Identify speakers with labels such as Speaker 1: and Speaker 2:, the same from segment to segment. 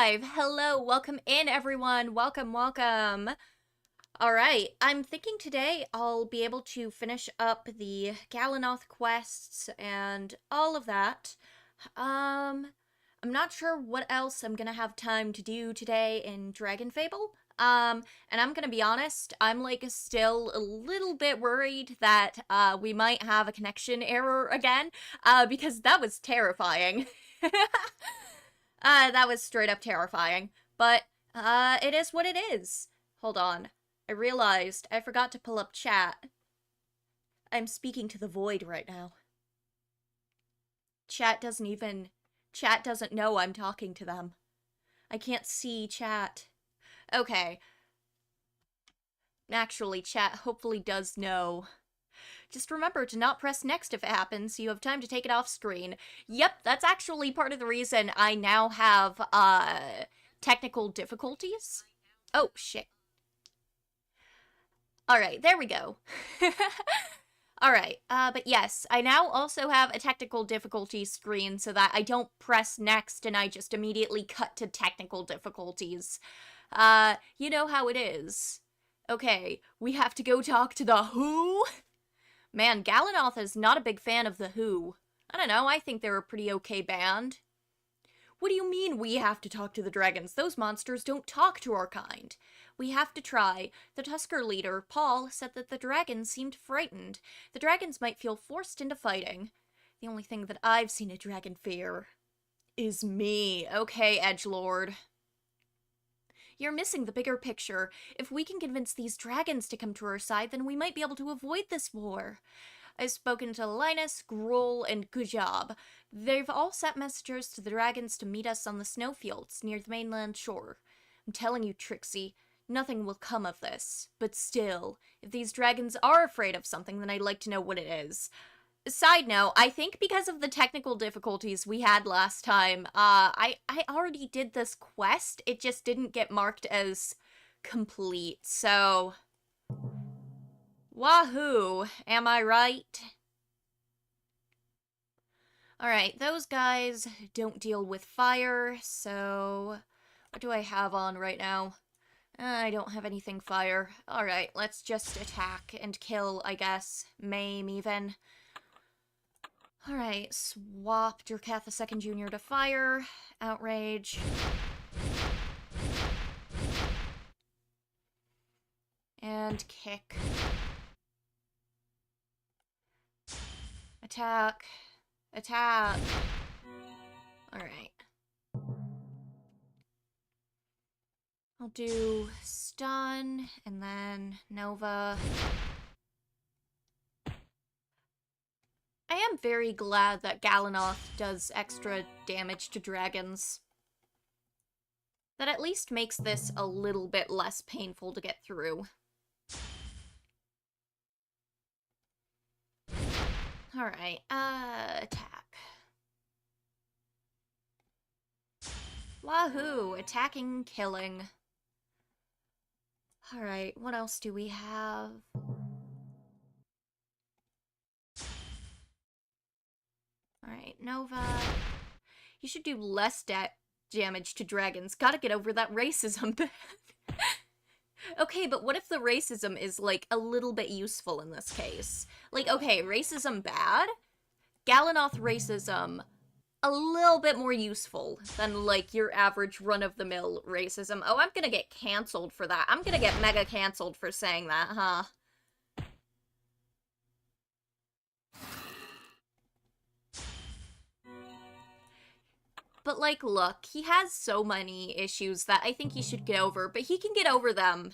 Speaker 1: live. Hello, welcome in everyone. Welcome, welcome. All right, I'm thinking today I'll be able to finish up the Galanoth quests and all of that. I'm not sure what else I'm gonna have time to do today in DragonFable. And I'm gonna be honest, I'm like still a little bit worried that we might have a connection error again, because that was terrifying. That was straight up terrifying. But, it is what it is. Hold on. I realized I forgot to pull up chat. I'm speaking to the void right now. Chat doesn't know I'm talking to them. I can't see chat. Okay. Actually, chat hopefully does know. Just remember to not press next if it happens, so you have time to take it off screen. Yep, that's actually part of the reason I now have, technical difficulties. Oh, shit. Alright, there we go. Alright, but yes, I now also have a technical difficulties screen so that I don't press next and I just immediately cut to technical difficulties. You know how it is. Okay, we have to go talk to the Who? Man, Galanoth is not a big fan of The Who. I don't know, I think they're a pretty okay band. What do you mean we have to talk to the dragons? Those monsters don't talk to our kind. We have to try. The Tusker leader, Paul, said that the dragons seemed frightened. The dragons might feel forced into fighting. The only thing that I've seen a dragon fear is me. Okay, edgelord. You're missing the bigger picture. If we can convince these dragons to come to our side, then we might be able to avoid this war. I've spoken to Linus, Grohl, and Gujab. They've all sent messengers to the dragons to meet us on the snowfields near the mainland shore. I'm telling you, Trixie, nothing will come of this. But still, if these dragons are afraid of something, then I'd like to know what it is. Side note, I think because of the technical difficulties we had last time, I already did this quest, it just didn't get marked as complete, so... Wahoo, am I right? Alright, those guys don't deal with fire, so... What do I have on right now? I don't have anything fire. Alright, let's just attack and kill, I guess. Maim, even. Alright, swap Durkath II Jr. to fire. Outrage. And kick. Attack. Attack. Alright. I'll do stun, and then Nova. I am very glad that Galanoth does extra damage to dragons. That at least makes this a little bit less painful to get through. Alright, attack. Wahoo! Attacking, killing. Alright, what else do we have? Alright, Nova. You should do less damage to dragons. Gotta get over that racism. Okay, but what if the racism is, like, a little bit useful in this case? Like, okay, racism bad? Galanoth racism a little bit more useful than, like, your average run-of-the-mill racism. Oh, I'm gonna get cancelled for that. I'm gonna get mega cancelled for saying that, huh? But, like, look, he has so many issues that I think he should get over, but he can get over them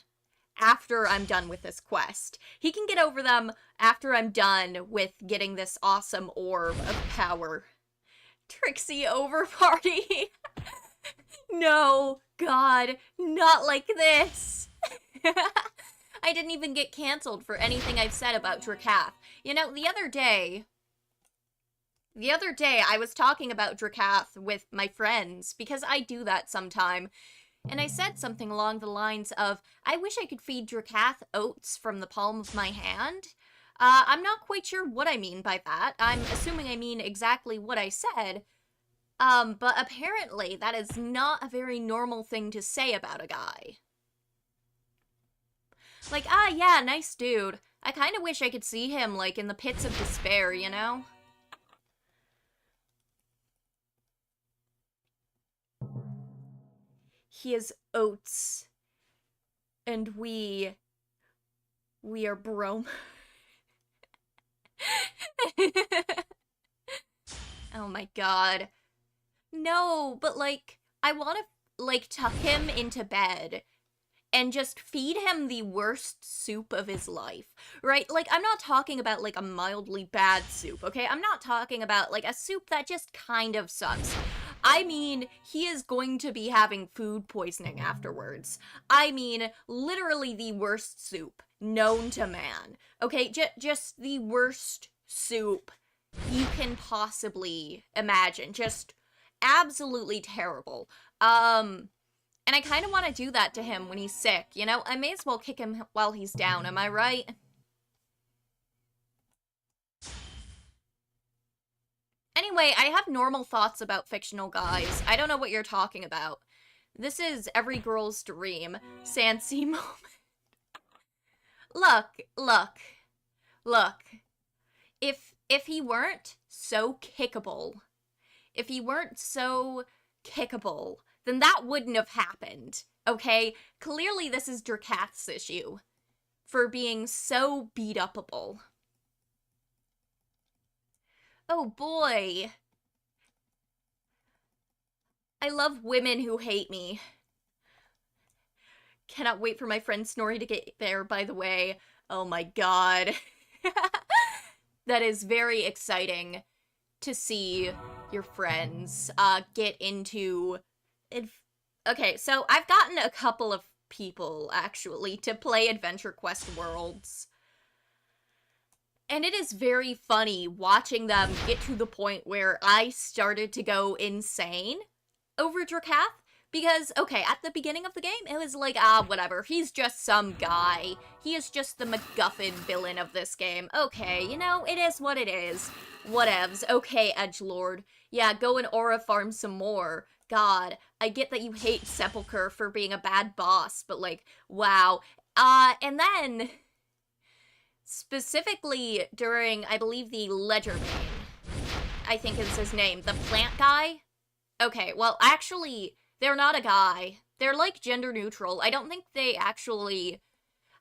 Speaker 1: after I'm done with this quest. He can get over them after I'm done with getting this awesome orb of power. Trixie over party! No, God, not like this! I didn't even get cancelled for anything I've said about Drakath. You know, the other day I was talking about Drakath with my friends, because I do that sometime, and I said something along the lines of, I wish I could feed Drakath oats from the palm of my hand. I'm not quite sure what I mean by that. I'm assuming I mean exactly what I said, But apparently that is not a very normal thing to say about a guy. Like, ah, yeah, nice dude. I kind of wish I could see him, like, in the pits of despair, you know? He is oats. And we are brom. Oh my god. No, but like, I want to, like, tuck him into bed and just feed him the worst soup of his life, right? Like, I'm not talking about, like, a mildly bad soup, okay? I'm not talking about, like, a soup that just kind of sucks. I mean, he is going to be having food poisoning afterwards. I mean, literally the worst soup known to man, okay? Just the worst soup you can possibly imagine. Just absolutely terrible. And I kind of want to do that to him when he's sick, you know? I may as well kick him while he's down, am I right? Anyway, I have normal thoughts about fictional guys. I don't know what you're talking about. This is every girl's dream. Sansy moment. Look. If he weren't so kickable, then that wouldn't have happened, okay? Clearly this is Drakath's issue for being so beat-upable. Oh boy. I love women who hate me. Cannot wait for my friend Snorri to get there, by the way. Oh my god. That is very exciting to see your friends get into... Okay, so I've gotten a couple of people, actually, to play Adventure Quest Worlds. And it is very funny watching them get to the point where I started to go insane over Drakath. Because, okay, at the beginning of the game, it was like, ah, whatever, he's just some guy. He is just the MacGuffin villain of this game. Okay, you know, it is what it is. Whatevs. Okay, edgelord. Yeah, go and aura farm some more. God, I get that you hate Sepulchre for being a bad boss, but like, wow. And then... specifically during, I believe, the Ledger main, I think is his name, the plant guy? Okay, well, actually, they're not a guy. They're, like, gender neutral. I don't think they actually...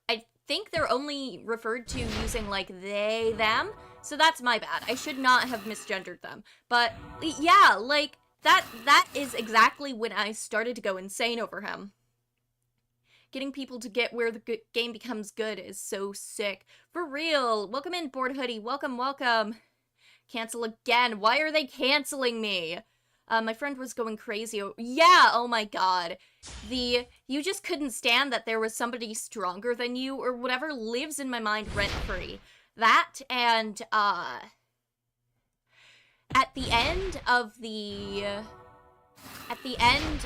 Speaker 1: I think they're only referred to using, like, they, them. So that's my bad. I should not have misgendered them. But, yeah, like, that is exactly when I started to go insane over him. Getting people to get where the game becomes good is so sick. For real. Welcome in, Board Hoodie. Welcome. Cancel again. Why are they canceling me? My friend was going crazy. Yeah, oh my god. You just couldn't stand that there was somebody stronger than you or whatever lives in my mind rent-free. That and, at the end of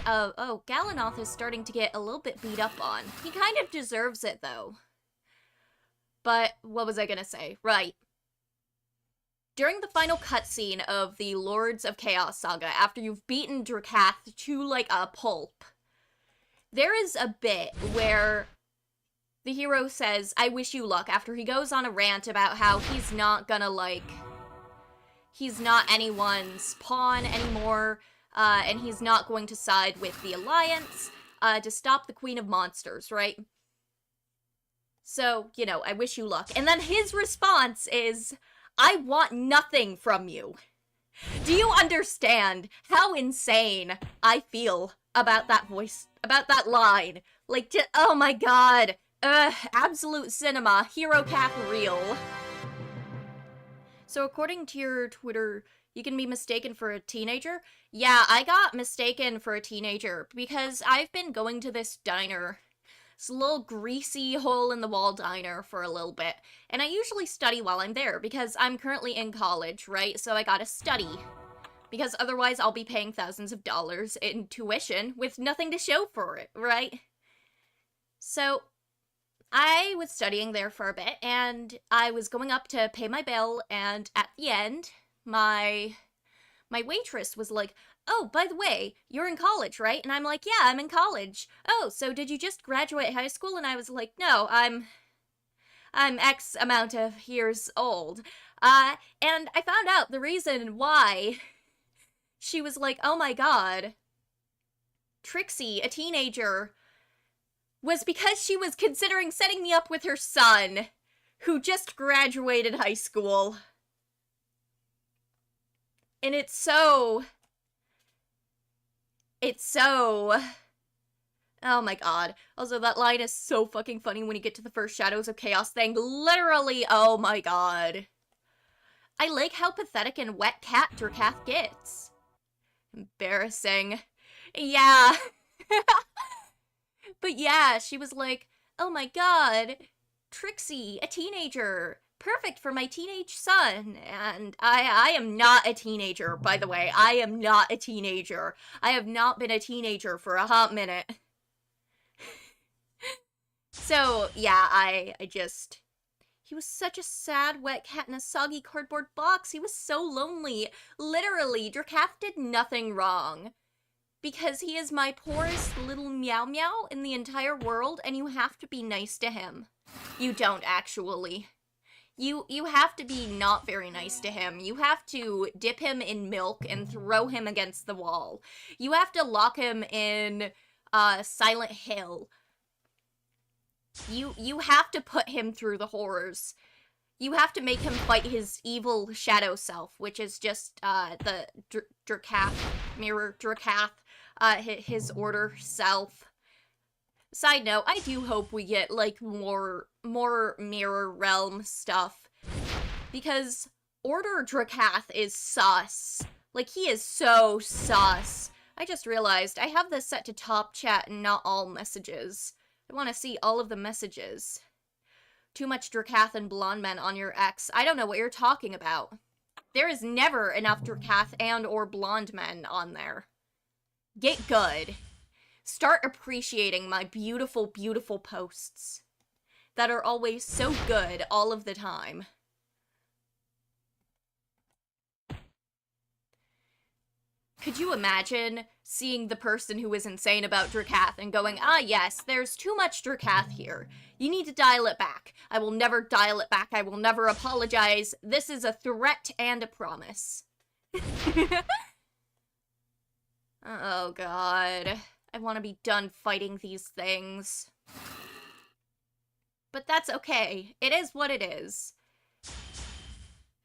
Speaker 1: oh, Galanoth is starting to get a little bit beat up on. He kind of deserves it, though. But, what was I gonna say? Right. During the final cutscene of the Lords of Chaos saga, after you've beaten Drakath to, like, a pulp, there is a bit where the hero says, I wish you luck, after he goes on a rant about how he's not gonna, like... he's not anyone's pawn anymore, and he's not going to side with the Alliance, to stop the Queen of Monsters, right? So, you know, I wish you luck. And then his response is, I want nothing from you. Do you understand how insane I feel about that voice, about that line? Like, oh my god. Absolute cinema. Hero Cap real. So according to your Twitter, you can be mistaken for a teenager? Yeah, I got mistaken for a teenager because I've been going to this diner. It's a little greasy hole-in-the-wall diner for a little bit. And I usually study while I'm there because I'm currently in college, right? So I gotta study. Because otherwise I'll be paying thousands of dollars in tuition with nothing to show for it, right? So I was studying there for a bit, and I was going up to pay my bill, and at the end, my my waitress was like, "Oh, by the way, you're in college, right?" And I'm like, "Yeah, I'm in college." "Oh, so did you just graduate high school?" And I was like, "No, I'm X amount of years old." And I found out the reason why she was like, "Oh my god, Trixie, a teenager," was because she was considering setting me up with her son, who just graduated high school. And it's so... Oh my god. Also, that line is so fucking funny when you get to the first Shadows of Chaos thing. Literally, oh my god. I like how pathetic and wet cat Drakath gets. Embarrassing. Yeah. But yeah, she was like, "Oh my god, Trixie, a teenager. Perfect for my teenage son." And I am not a teenager, by the way. I am not a teenager. I have not been a teenager for a hot minute. So, yeah, I just... He was such a sad wet cat in a soggy cardboard box. He was so lonely. Literally, Drakath did nothing wrong. Because he is my poorest little meow meow in the entire world, and you have to be nice to him. You don't, actually. You have to be not very nice to him. You have to dip him in milk and throw him against the wall. You have to lock him in Silent Hill. You have to put him through the horrors. You have to make him fight his evil shadow self, which is just the Drakath, Mirror Drakath, his order self. Side note, I do hope we get, like, more Mirror Realm stuff. Because Order Drakath is sus. Like, he is so sus. I just realized I have this set to top chat and not all messages. I want to see all of the messages. Too much Drakath and blonde men on your ex. I don't know what you're talking about. There is never enough Drakath and or blonde men on there. Get good. Start appreciating my beautiful, beautiful posts that are always so good all of the time. Could you imagine seeing the person who is insane about Drakath and going, "Ah yes, there's too much Drakath here. You need to dial it back. I will never dial it back. I will never apologize. This is a threat and a promise." Oh god. I want to be done fighting these things. But that's okay. It is what it is. I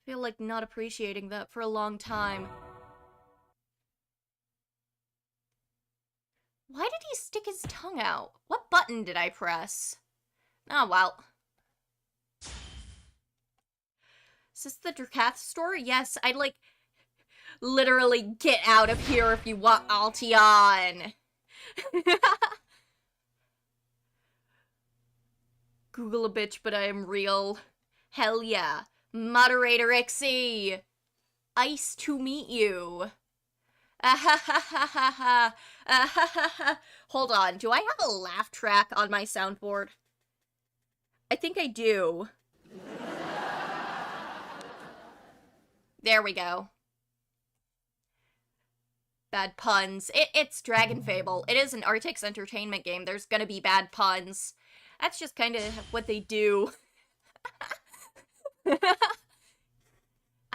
Speaker 1: feel like not appreciating that for a long time. Why did he stick his tongue out? What button did I press? Oh, well. Is this the Drakath store? Yes, I'd like... Literally, get out of here if you want Altion. Google a bitch, but I am real. Hell yeah. Moderator Ixie. Ice to meet you. Hold on, do I have a laugh track on my soundboard? I think I do. There we go. Bad puns. It's DragonFable. It is an Artix Entertainment game. There's gonna be bad puns. That's just kind of what they do. I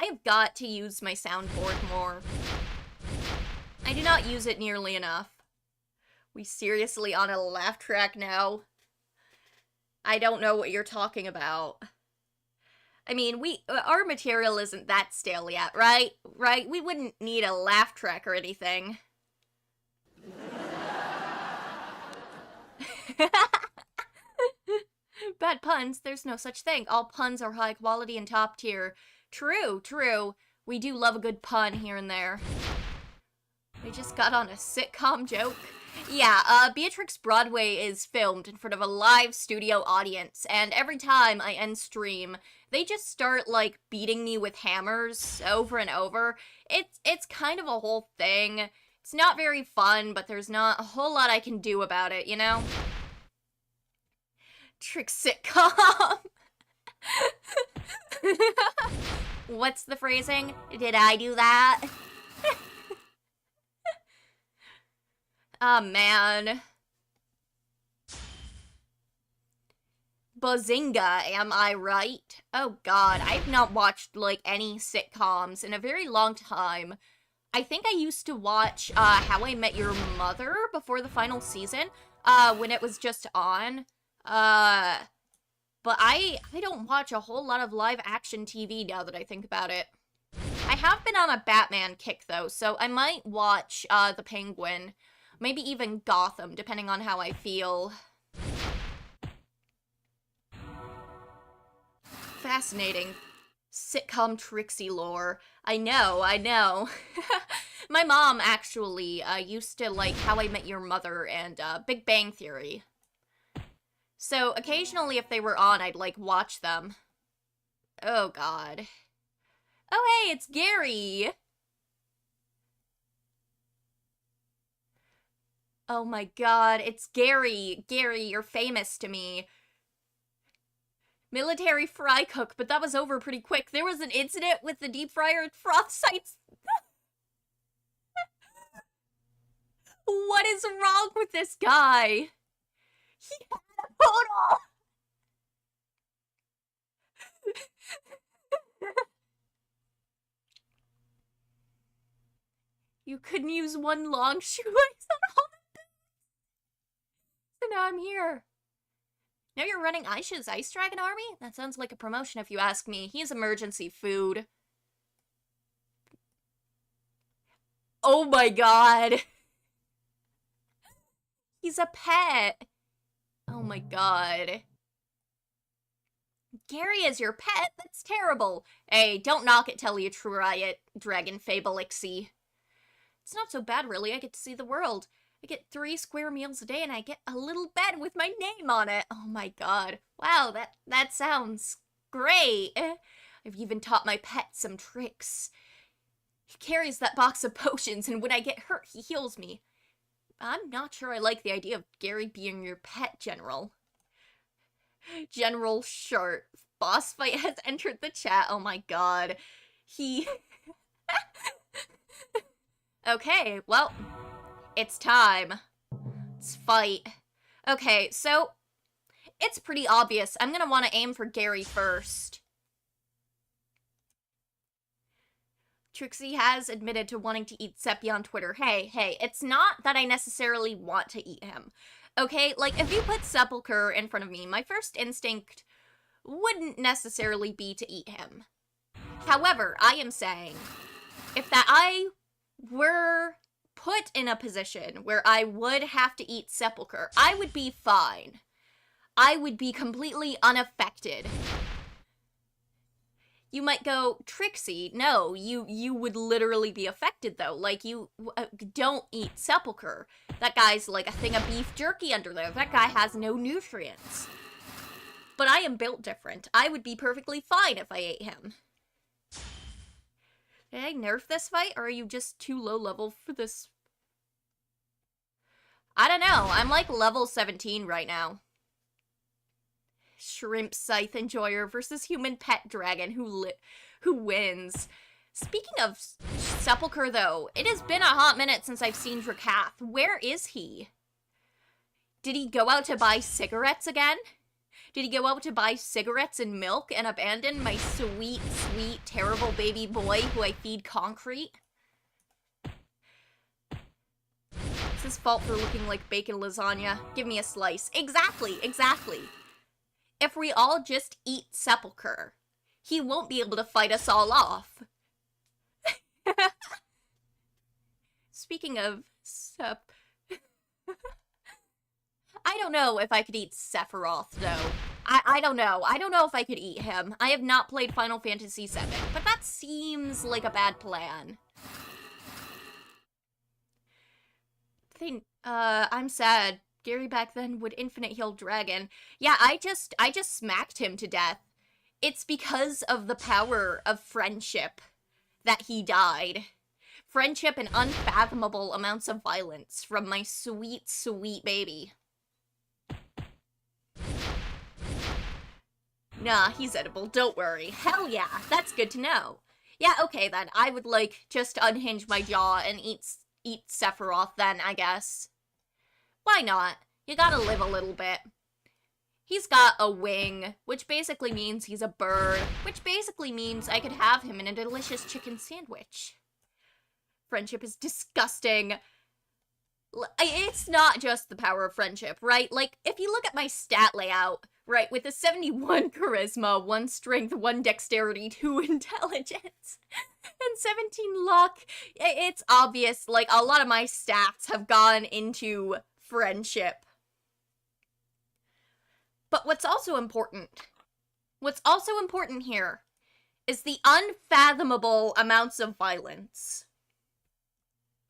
Speaker 1: have got to use my soundboard more. I do not use it nearly enough. We seriously on a laugh track now? I don't know what you're talking about. I mean, our material isn't that stale yet, right? Right? We wouldn't need a laugh track or anything. Bad puns? There's no such thing. All puns are high quality and top tier. True, true. We do love a good pun here and there. We just got on a sitcom joke. Yeah, Beatrix Broadway is filmed in front of a live studio audience, and every time I end stream, they just start, like, beating me with hammers over and over. It's kind of a whole thing. It's not very fun, but there's not a whole lot I can do about it, you know? Trick sitcom. What's the phrasing? Did I do that? Ah, man. Bazinga, am I right? Oh god, I've not watched, like, any sitcoms in a very long time. I think I used to watch, How I Met Your Mother before the final season, when it was just on. But I don't watch a whole lot of live-action TV now that I think about it. I have been on a Batman kick, though, so I might watch, The Penguin. Maybe even Gotham, depending on how I feel. Fascinating. Sitcom Trixie lore. I know. My mom, actually, used to like How I Met Your Mother and, Big Bang Theory. So, occasionally if they were on, I'd, like, watch them. Oh, God. Oh, hey, it's Gary! Oh my god, it's Gary. Gary, you're famous to me. Military fry cook, but that was over pretty quick. There was an incident with the deep fryer froth sites. What is wrong with this guy? He had a photo. You couldn't use one long shoelace on all of them. So now I'm here. Now you're running Aisha's Ice Dragon Army? That sounds like a promotion if you ask me. He's emergency food. Oh my god. He's a pet. Oh my god. Gary is your pet? That's terrible. Hey, don't knock it till you try it, DragonFable Ixie. It's not so bad, really. I get to see the world. I get 3 square meals a day and I get a little bed with my name on it. Oh my god. Wow, that sounds great. I've even taught my pet some tricks. He carries that box of potions and when I get hurt, he heals me. I'm not sure I like the idea of Gary being your pet, General. General Short. Boss fight has entered the chat. Oh my god. He... Okay, well... It's time. Let's fight. Okay, so it's pretty obvious. I'm gonna want to aim for Gary first. Trixie has admitted to wanting to eat Seppi on Twitter. Hey, it's not that I necessarily want to eat him. Okay, like, if you put Sepulcher in front of me, my first instinct wouldn't necessarily be to eat him. However, I am saying, if that I were put in a position where I would have to eat Sepulcher, I would be fine. I would be completely unaffected. You might go, Trixie, no, you would literally be affected though. Like, you don't eat Sepulcher. That guy's like a thing of beef jerky under there. That guy has no nutrients. But I am built different. I would be perfectly fine if I ate him. Did I nerf this fight, or are you just too low level for this? I don't know. I'm like level 17 right now. Shrimp Scythe Enjoyer versus Human Pet Dragon. Who wins? Speaking of Sepulcher, though, it has been a hot minute since I've seen Drakath. Where is he? Did he go out to buy cigarettes again? Did he go out to buy cigarettes and milk and abandon my sweet, sweet, terrible baby boy who I feed concrete? It's his fault for looking like bacon lasagna. Give me a slice. Exactly. If we all just eat Sepulcher, he won't be able to fight us all off. Speaking of I don't know if I could eat Sephiroth, though. I don't know. I don't know if I could eat him. I have not played Final Fantasy VII, but that seems like a bad plan. I'm sad. Gary back then would infinite heal dragon. Yeah, I just smacked him to death. It's because of the power of friendship that he died. Friendship and unfathomable amounts of violence from my sweet, sweet baby. Nah, he's edible, don't worry. Hell yeah, that's good to know. Yeah, okay then, I would, like, just unhinge my jaw and eat Sephiroth then, I guess. Why not? You gotta live a little bit. He's got a wing, which basically means he's a bird, which basically means I could have him in a delicious chicken sandwich. Friendship is disgusting. It's not just the power of friendship, right? Like, if you look at my stat layout, right, with a 71 charisma, 1 strength, 1 dexterity, 2 intelligence, and 17 luck, it's obvious, like, a lot of my stats have gone into friendship. But what's also important here is the unfathomable amounts of violence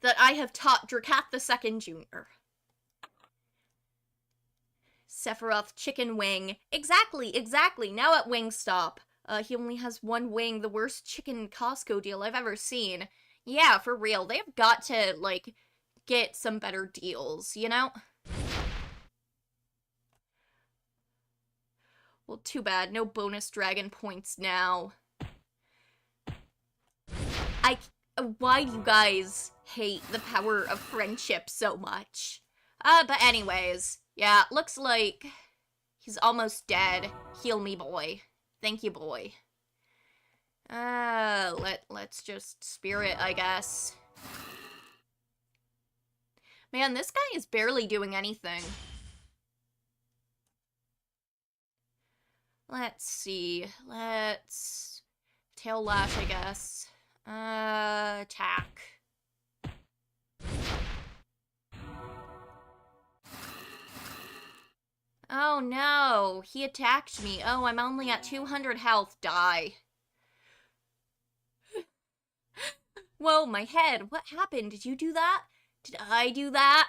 Speaker 1: that I have taught Dracath II Jr. Sephiroth chicken wing. Exactly. Now at Wingstop. He only has 1 wing, the worst chicken Costco deal I've ever seen. Yeah, for real. They've got to, like, get some better deals, you know? Well, too bad. No bonus dragon points now. Why do you guys hate the power of friendship so much? But anyways, yeah, looks like he's almost dead. Heal me, boy. Thank you, boy. Let's just spirit, I guess. Man, this guy is barely doing anything. Let's see. Let's tail lash, I guess. Attack. Oh no, he attacked me. Oh, I'm only at 200 health. Die. Whoa, my head. What happened? Did you do that? Did I do that?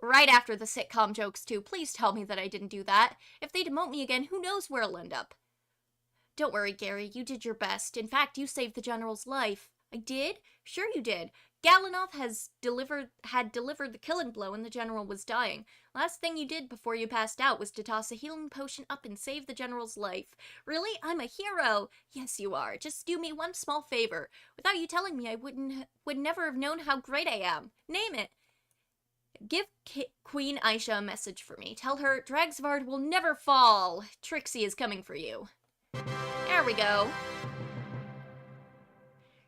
Speaker 1: Right after the sitcom jokes, too. Please tell me that I didn't do that. If they demote me again, who knows where I'll end up. Don't worry, Gary. You did your best. In fact, you saved the General's life. I did? Sure you did. Galanoth had delivered the killing blow and the General was dying. Last thing you did before you passed out was to toss a healing potion up and save the General's life. Really? I'm a hero. Yes, you are. Just do me one small favor. Without you telling me, I would never have known how great I am. Name it. Give Queen Aisha a message for me. Tell her Dragsvard will never fall. Trixie is coming for you. There we go.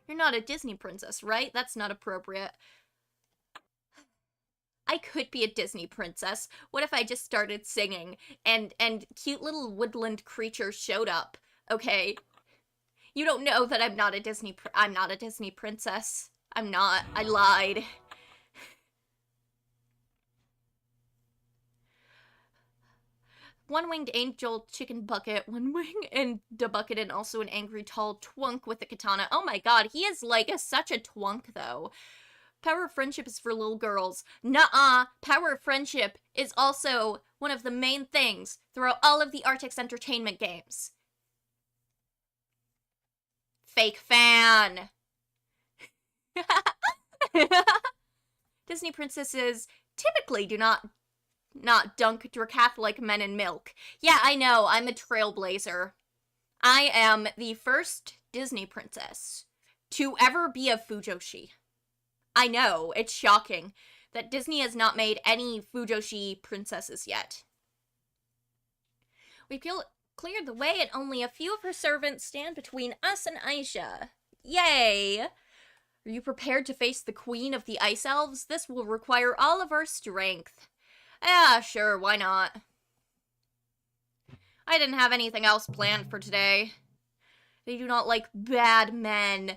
Speaker 1: You're not a Disney princess, right? That's not appropriate. I could be a Disney princess. What if I just started singing and cute little woodland creatures showed up? Okay. You don't know that I'm not a Disney princess. I'm not. I lied. One-winged angel chicken bucket, 1 wing and the bucket, and also an angry tall twunk with a katana. Oh my god, he is like such a twunk though. Power of friendship is for little girls. Nuh-uh. Power of friendship is also one of the main things throughout all of the Artix Entertainment games. Fake fan. Disney princesses typically do not dunk Dracath like men in milk. Yeah, I know, I'm a trailblazer. I am the first Disney princess to ever be a Fujoshi. I know, it's shocking that Disney has not made any Fujoshi princesses yet. We cleared the way and only a few of her servants stand between us and Aisha. Yay! Are you prepared to face the queen of the ice elves? This will require all of our strength. Yeah, sure, why not? I didn't have anything else planned for today. They do not like bad men.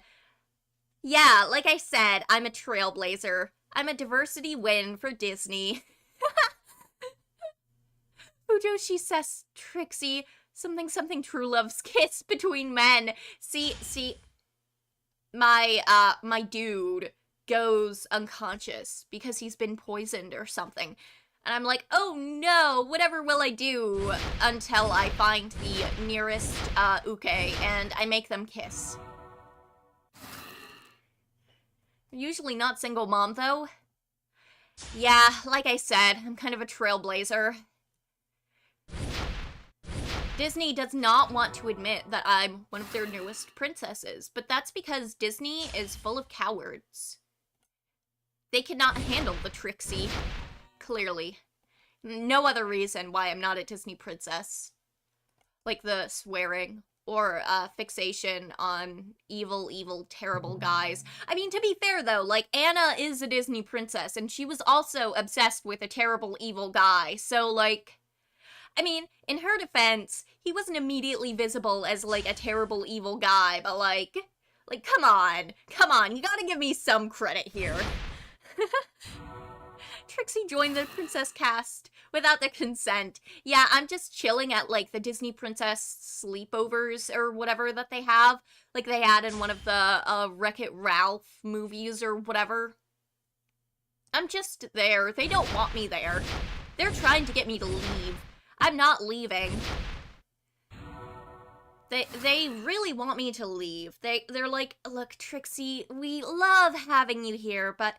Speaker 1: Yeah, like I said, I'm a trailblazer. I'm a diversity win for Disney. Fujoshi says Trixie, something true love's kiss between men. See, my dude goes unconscious because he's been poisoned or something. And I'm like, oh no, whatever will I do until I find the nearest uke and I make them kiss. Usually not single mom though. Yeah, like I said, I'm kind of a trailblazer. Disney does not want to admit that I'm one of their newest princesses, but that's because Disney is full of cowards. They cannot handle the Trixie, clearly. No other reason why I'm not a Disney princess. Like the swearing or fixation on evil, terrible guys. I mean, to be fair though, like, Anna is a Disney princess, and she was also obsessed with a terrible, evil guy, so, like, I mean, in her defense, he wasn't immediately visible as, like, a terrible, evil guy, but, like, come on, you gotta give me some credit here. Trixie joined the princess cast without their consent. Yeah, I'm just chilling at, like, the Disney princess sleepovers or whatever that they have. Like they had in one of the, Wreck-It Ralph movies or whatever. I'm just there. They don't want me there. They're trying to get me to leave. I'm not leaving. They really want me to leave. They're like, look, Trixie, we love having you here, but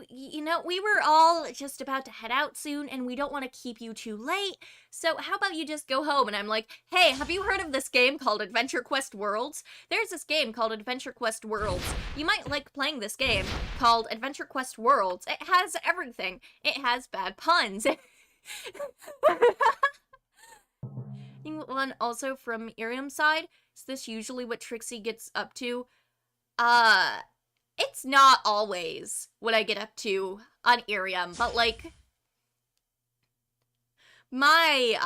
Speaker 1: you know, we were all just about to head out soon, and we don't want to keep you too late, so how about you just go home? And I'm like, hey, have you heard of this game called Adventure Quest Worlds? There's this game called Adventure Quest Worlds. You might like playing this game called Adventure Quest Worlds. It has everything. It has bad puns. One also from Irium's side, is this usually what Trixie gets up to? It's not always what I get up to on Irium, but, like, my,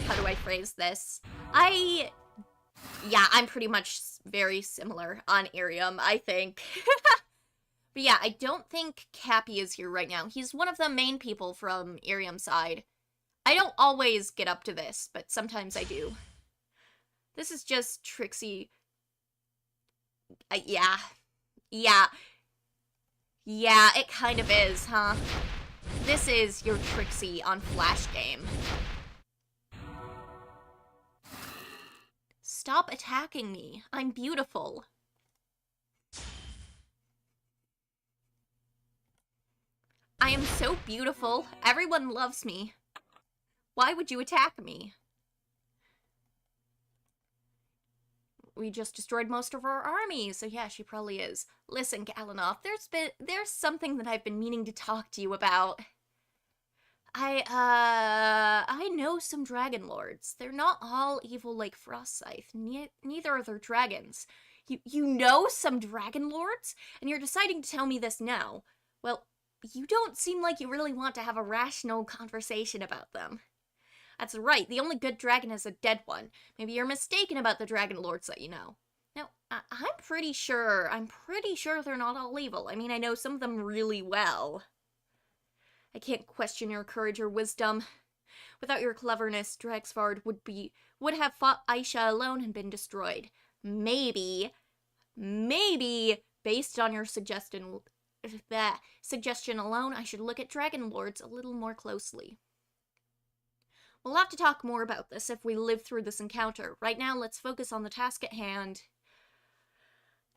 Speaker 1: how do I phrase this? Yeah, I'm pretty much very similar on Irium, I think. But yeah, I don't think Cappy is here right now. He's one of the main people from Irium's side. I don't always get up to this, but sometimes I do. This is just Trixie. Yeah, it kind of is, huh? This is your Trixie on Flash Game. Stop attacking me. I'm beautiful. I am so beautiful. Everyone loves me. Why would you attack me? We just destroyed most of our army, so yeah, she probably is. Listen, Galanoff, there's something that I've been meaning to talk to you about. I know some Dragon Lords. They're not all evil like Frostscythe. Neither are their dragons. You know some Dragon Lords? And you're deciding to tell me this now. Well, you don't seem like you really want to have a rational conversation about them. That's right, the only good dragon is a dead one. Maybe you're mistaken about the Dragon Lords that you know. Now, I'm pretty sure they're not all evil. I mean, I know some of them really well. I can't question your courage or wisdom. Without your cleverness, Dragsvard would have fought Aisha alone and been destroyed. Maybe, based on your suggestion alone, I should look at Dragon Lords a little more closely. We'll have to talk more about this if we live through this encounter. Right now, let's focus on the task at hand.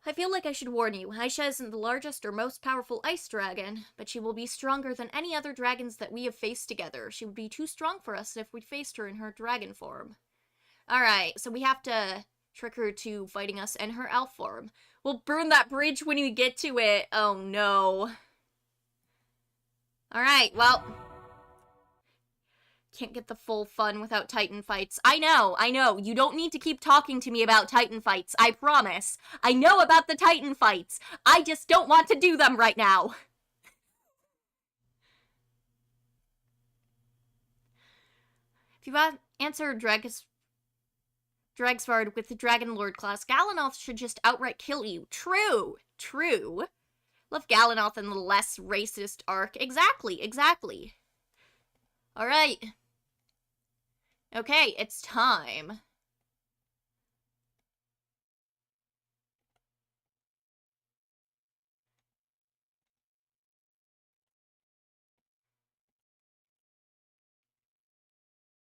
Speaker 1: I feel like I should warn you, Aisha isn't the largest or most powerful ice dragon, but she will be stronger than any other dragons that we have faced together. She would be too strong for us if we faced her in her dragon form. Alright, so we have to trick her to fighting us in her elf form. We'll burn that bridge when we get to it. Oh no. Alright, well, can't get the full fun without Titan fights. I know. You don't need to keep talking to me about Titan fights. I promise. I know about the Titan fights. I just don't want to do them right now. If you answer Dragsvard with the Dragon Lord class, Galanoth should just outright kill you. True. Love Galanoth in the less racist arc. Exactly. Alright. Okay, it's time.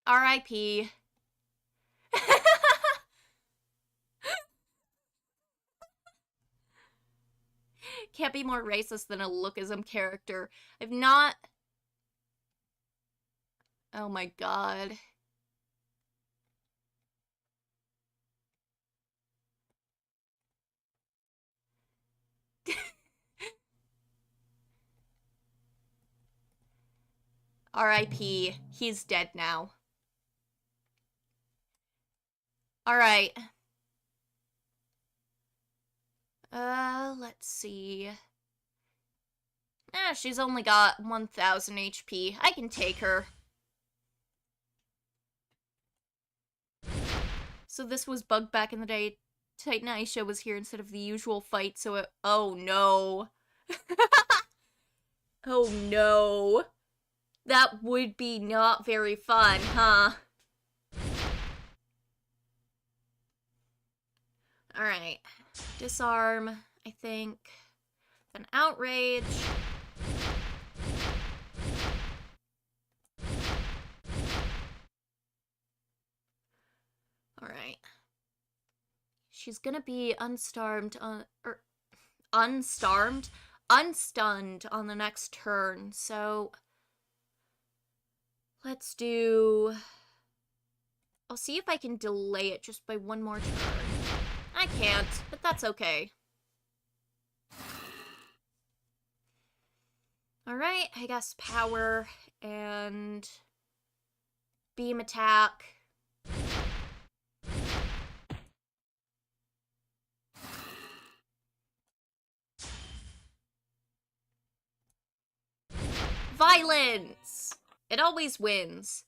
Speaker 1: R.I.P. Can't be more racist than a lookism character. I've not... Oh my god. R.I.P. He's dead now. Alright. Let's see. She's only got 1,000 HP. I can take her. So this was bugged back in the day. Titan Aisha was here instead of the usual fight, so it— oh no. Oh no. That would be not very fun, huh? Alright. Disarm, I think. Then outrage. Alright. She's gonna be unstunned on the next turn, so let's do— I'll see if I can delay it just by one more turn. I can't, but that's okay. Alright, I guess power and beam attack. Violence! It always wins.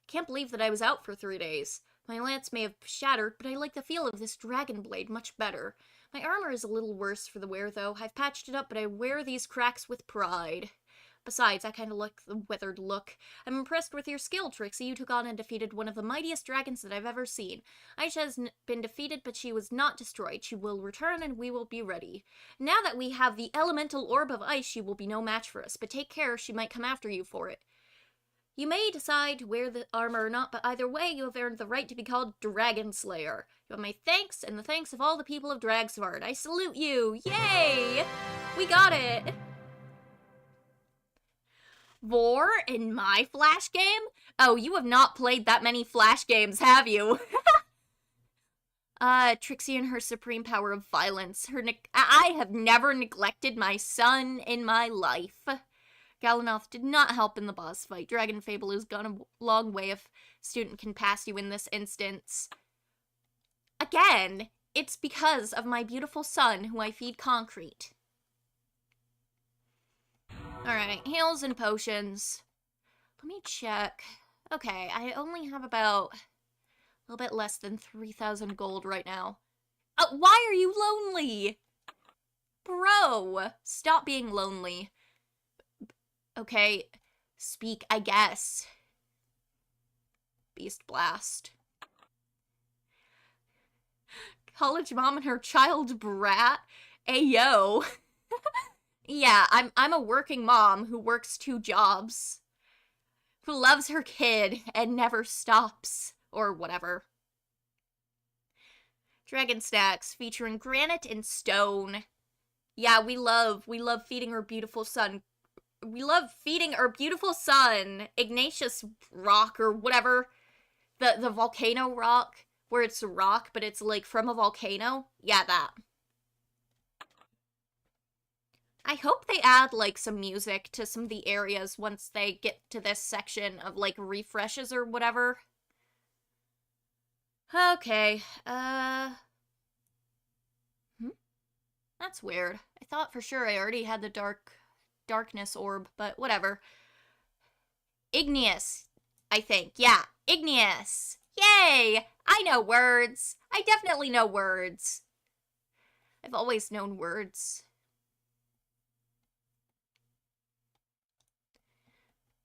Speaker 1: Can't believe that I was out for 3 days. My lance may have shattered, but I like the feel of this dragon blade much better. My armor is a little worse for the wear, though. I've patched it up, but I wear these cracks with pride. Besides, I kinda like the weathered look. I'm impressed with your skill, Trixie. You took on and defeated one of the mightiest dragons that I've ever seen. Aisha has been defeated, but she was not destroyed. She will return, and we will be ready. Now that we have the elemental orb of ice, she will be no match for us, but take care, she might come after you for it. You may decide to wear the armor or not, but either way, you have earned the right to be called Dragon Slayer. You have my thanks, and the thanks of all the people of Dragsvard. I salute you! Yay! We got it! War in my Flash game? Oh, you have not played that many Flash games, have you? Trixie and her supreme power of violence. I have never neglected my son in my life. Galanoth did not help in the boss fight. DragonFable has gone a long way if student can pass you in this instance. Again, it's because of my beautiful son who I feed concrete. Alright, heals and potions. Let me check. Okay, I only have about a little bit less than 3,000 gold right now. Why are you lonely? Bro, stop being lonely. Okay, speak, I guess. Beast Blast. College mom and her child brat? Ayo. Yeah, I'm a working mom who works 2 jobs. Who loves her kid and never stops. Or whatever. Dragon Snacks featuring granite and stone. Yeah, we love feeding our beautiful son. We love feeding our beautiful son Ignatius rock or whatever. The volcano rock, where it's a rock, but it's like from a volcano. Yeah, that. I hope they add like some music to some of the areas once they get to this section of like refreshes or whatever. Okay, That's weird. I thought for sure I already had the darkness orb, but whatever. Igneous, I think. Yeah, igneous. Yay! I know words. I definitely know words. I've always known words.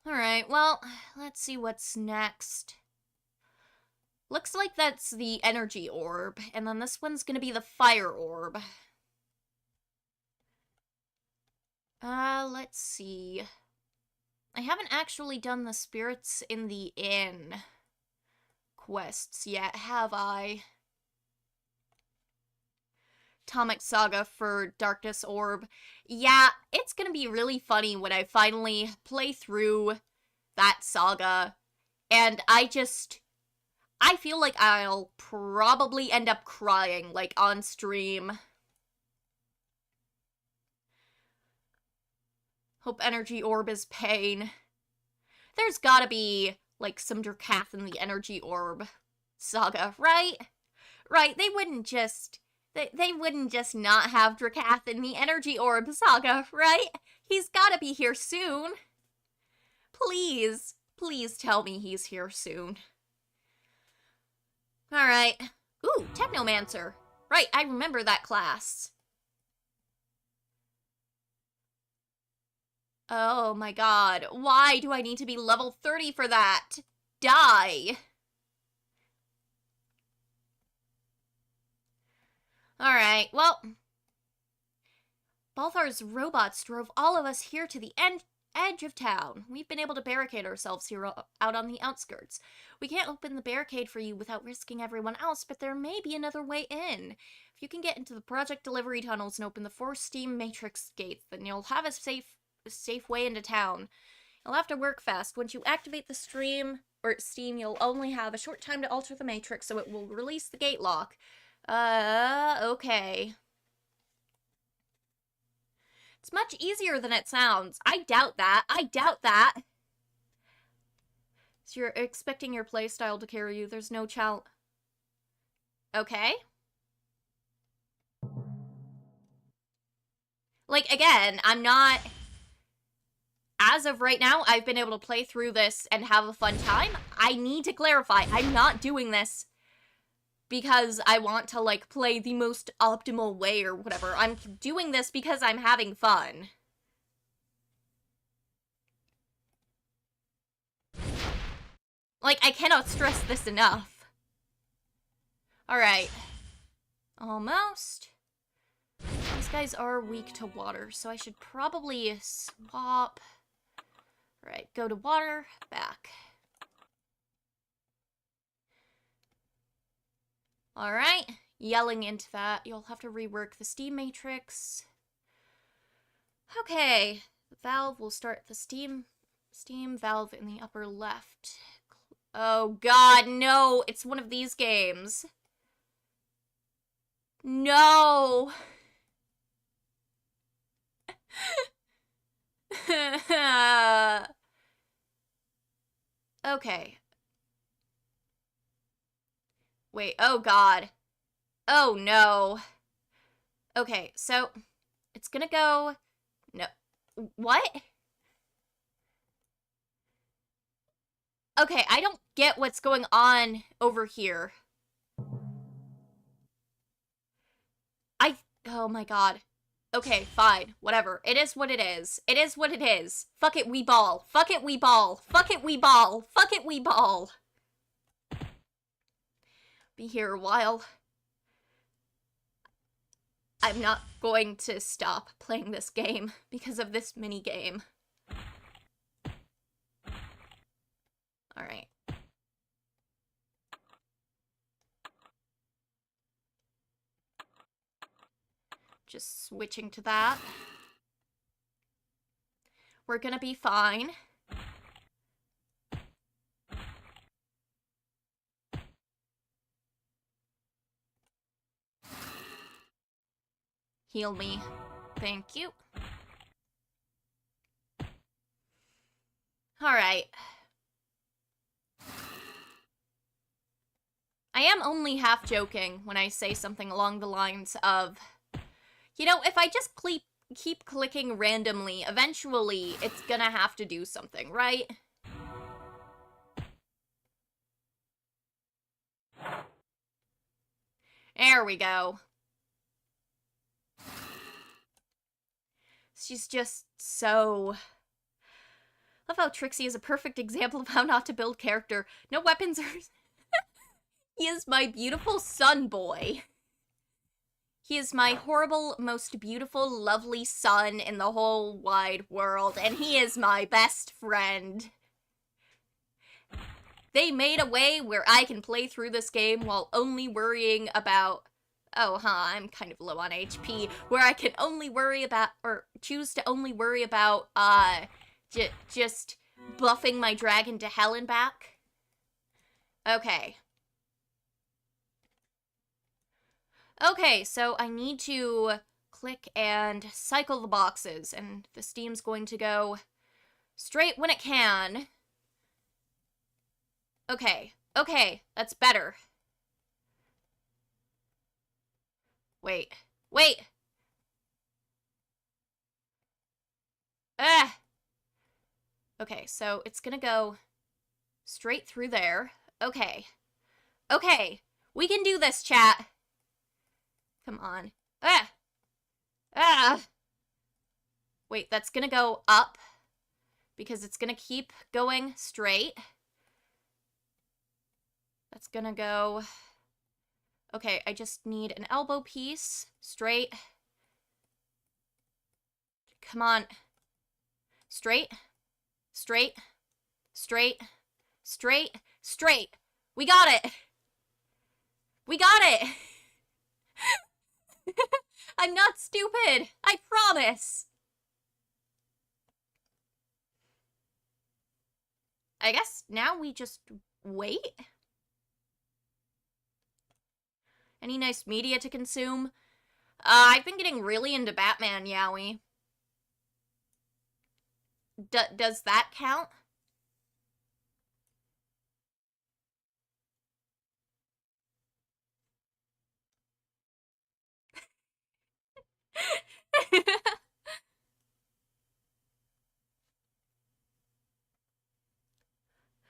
Speaker 1: Alright, well, let's see what's next. Looks like that's the energy orb, and then this one's gonna be the fire orb. Let's see. I haven't actually done the spirits in the inn quests yet, have I? Atomic Saga for Darkness Orb. Yeah, it's gonna be really funny when I finally play through that saga, and I feel like I'll probably end up crying, like, on stream. Hope Energy Orb is pain. There's gotta be, like, some Drakath in the Energy Orb saga, right? Right, they wouldn't just... They wouldn't just not have Drakath in the Energy Orb saga, right? He's gotta be here soon. Please, please tell me he's here soon. Alright. Ooh, Technomancer. Right, I remember that class. Oh my god, why do I need to be level 30 for that? Die! Alright, well... Balthar's robots drove all of us here to the edge of town. We've been able to barricade ourselves here out on the outskirts. We can't open the barricade for you without risking everyone else, but there may be another way in. If you can get into the project delivery tunnels and open the 4 steam matrix gates, then you'll have a safe way into town. You'll have to work fast. Once you activate the steam, you'll only have a short time to alter the matrix, so it will release the gate lock. Okay. It's much easier than it sounds. I doubt that. I doubt that. So you're expecting your playstyle to carry you. There's no challenge. Okay. Like, again, I'm not... As of right now, I've been able to play through this and have a fun time. I need to clarify, I'm not doing this because I want to, like, play the most optimal way or whatever. I'm doing this because I'm having fun. Like, I cannot stress this enough. Alright. Almost. These guys are weak to water, so I should probably swap. Right, go to water, back. Alright, yelling into that. You'll have to rework the steam matrix. Okay, the valve will start the steam valve in the upper left. Oh god, no! It's one of these games. No! Okay. Wait, oh god. Oh no. Okay, so it's gonna go... No. What? Okay, I don't get what's going on over here. Oh my god. Okay, fine. Whatever. It is what it is. It is what it is. Fuck it, we ball. Fuck it, we ball. Fuck it, we ball. Fuck it, we ball. Be here a while. I'm not going to stop playing this game because of this mini game. Alright. Just switching to that. We're gonna be fine. Heal me. Thank you. Alright. I am only half joking when I say something along the lines of, you know, if I just keep clicking randomly, eventually it's gonna have to do something, right? There we go. She's just so... Love how Trixie is a perfect example of how not to build character. No weapons are... He is my beautiful son boy. He is my horrible, most beautiful, lovely son in the whole wide world, and he is my best friend. They made a way where I can play through this game while only worrying about... Oh, I'm kind of low on HP. Where I can only worry about, or choose to only worry about, just buffing my dragon to hell and back. Okay. Okay, so I need to click and cycle the boxes, and the steam's going to go straight when it can. Okay. Okay, that's better. Wait. Wait! Ah! Okay, so it's gonna go straight through there. Okay. Okay. We can do this, chat. Come on. Ah! Ah! Wait, that's gonna go up. Because it's gonna keep going straight. That's gonna go... Okay, I just need an elbow piece. Straight. Come on. Straight. Straight. Straight. Straight. Straight. We got it! We got it! I'm not stupid! I promise! I guess now we just wait? Any nice media to consume? I've been getting really into Batman, Yowie. Does that count?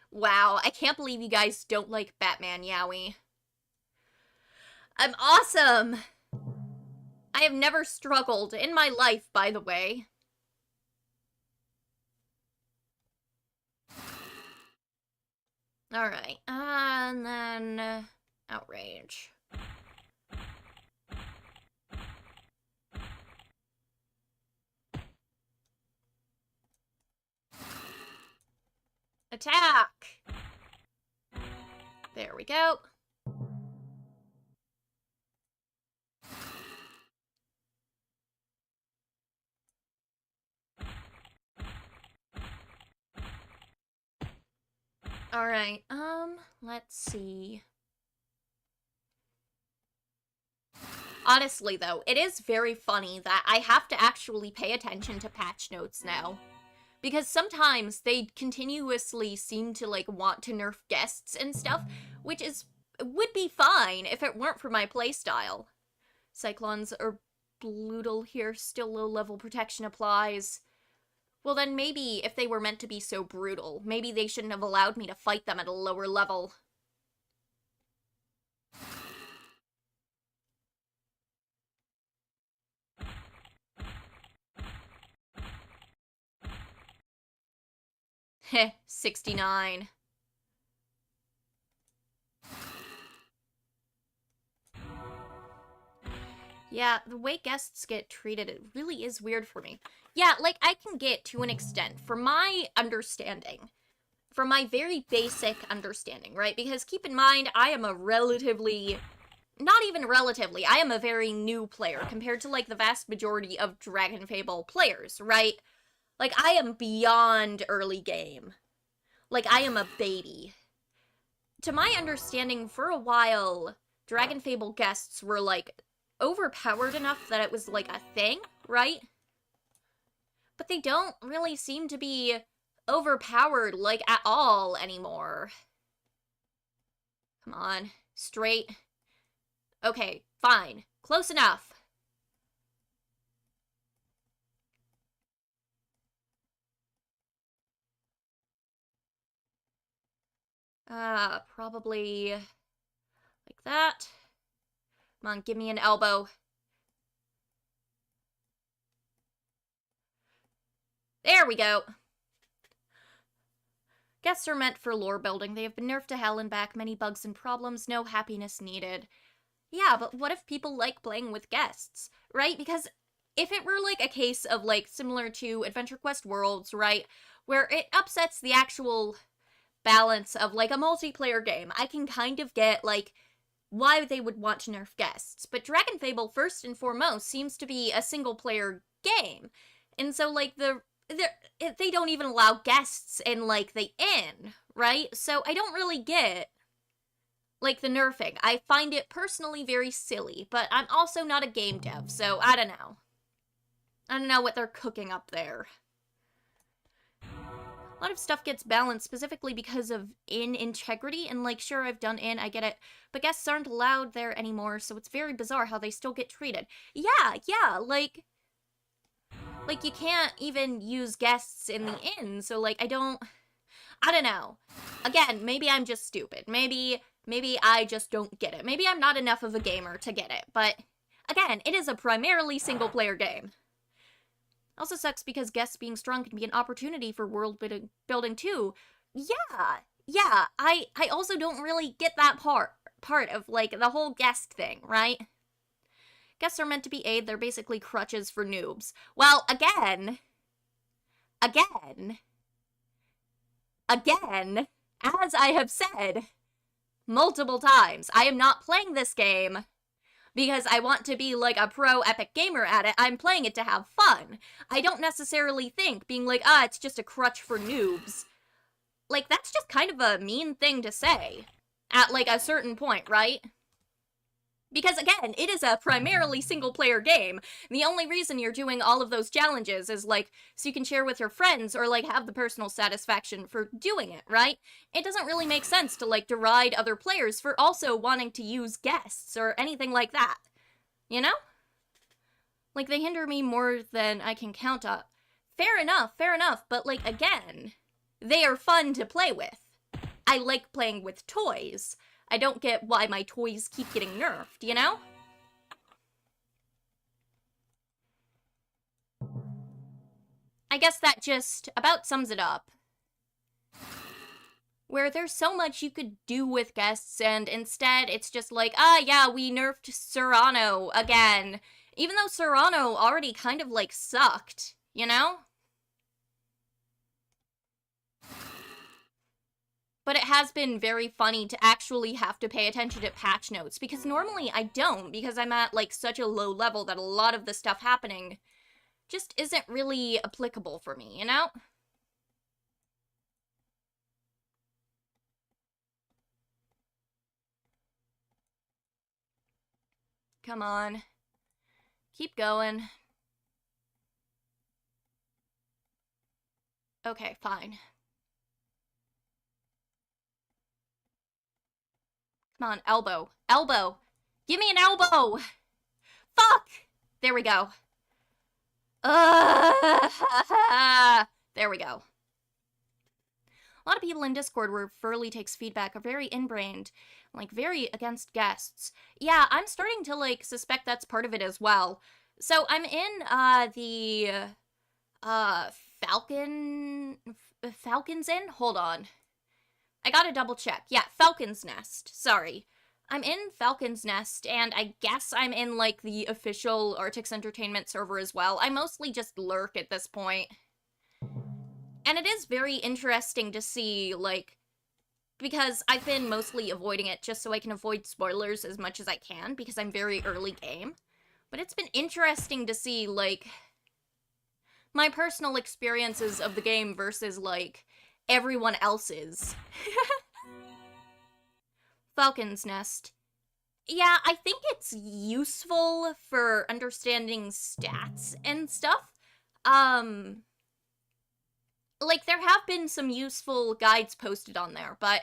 Speaker 1: Wow, I can't believe you guys don't like Batman, Yowie. I'm awesome! I have never struggled in my life, by the way. Alright, and then... outrage. Attack! There we go. Alright, let's see. Honestly, though, it is very funny that I have to actually pay attention to patch notes now. Because sometimes they continuously seem to, like, want to nerf guests and stuff, which would be fine if it weren't for my playstyle. Cyclones are brutal here, still low-level protection applies. Well then maybe, if they were meant to be so brutal, maybe they shouldn't have allowed me to fight them at a lower level. Heh, 69. Yeah, the way guests get treated, it really is weird for me. Yeah, like, I can get to an extent, from my understanding, from my very basic understanding, right? Because keep in mind, I am a relatively... not even relatively, I am a very new player compared to, like, the vast majority of DragonFable players, right? Like, I am beyond early game. Like, I am a baby. To my understanding, for a while, DragonFable guests were, like, overpowered enough that it was, like, a thing, right? But they don't really seem to be overpowered, like, at all anymore. Come on. Straight. Okay, fine. Close enough. Probably like that. Come on, give me an elbow. There we go. Guests are meant for lore building. They have been nerfed to hell and back. Many bugs and problems. No happiness needed. Yeah, but what if people like playing with guests, right? Because if it were, like, a case of, like, similar to Adventure Quest Worlds, right? Where it upsets the actual balance of, like, a multiplayer game, I can kind of get, like, why they would want to nerf guests. But DragonFable, first and foremost, seems to be a single-player game. And so, like, they don't even allow guests in, like, the inn, right? So I don't really get, like, the nerfing. I find it personally very silly, but I'm also not a game dev, so I don't know. I don't know what they're cooking up there. A lot of stuff gets balanced specifically because of integrity, and like, sure, I've done I get it, but guests aren't allowed there anymore, so it's very bizarre how they still get treated. Yeah, like you can't even use guests in the inn, so like, I don't know. Again, maybe I'm just stupid. Maybe I just don't get it. Maybe I'm not enough of a gamer to get it, but again, it is a primarily single-player game. Also sucks because guests being strong can be an opportunity for world building too. Yeah, I also don't really get that part of, like, the whole guest thing, right? Guests are meant to be aid, they're basically crutches for noobs. Well, again, as I have said multiple times, I am not playing this game because I want to be like a pro epic gamer at it. I'm playing it to have fun. I don't necessarily think being like, it's just a crutch for noobs. Like, that's just kind of a mean thing to say at, like, a certain point, right? Because, again, it is a primarily single-player game. The only reason you're doing all of those challenges is, like, so you can share with your friends or, like, have the personal satisfaction for doing it, right? It doesn't really make sense to, like, deride other players for also wanting to use guests or anything like that. You know? Like, they hinder me more than I can count up. Fair enough, but, like, again, they are fun to play with. I like playing with toys. I don't get why my toys keep getting nerfed, you know? I guess that just about sums it up. Where there's so much you could do with guests, and instead it's just like, yeah, we nerfed Serrano again. Even though Serrano already kind of, like, sucked, you know? But it has been very funny to actually have to pay attention to patch notes, because normally I don't, because I'm at, like, such a low level that a lot of the stuff happening just isn't really applicable for me, you know? Come on. Keep going. Okay, fine. Come on, elbow. Elbow! Give me an elbow! Fuck! There we go. There we go. A lot of people in Discord where Furley takes feedback are very inbrained, like, very against guests. Yeah, I'm starting to, like, suspect that's part of it as well. So I'm in, the, Falcon's Inn? Hold on. I gotta double check. Yeah, Falcon's Nest. Sorry. I'm in Falcon's Nest, and I guess I'm in, like, the official Artix Entertainment server as well. I mostly just lurk at this point. And it is very interesting to see, like, because I've been mostly avoiding it just so I can avoid spoilers as much as I can, because I'm very early game. But it's been interesting to see, like, my personal experiences of the game versus, like, everyone else's. Falcon's Nest. Yeah, I think it's useful for understanding stats and stuff. Like, there have been some useful guides posted on there, but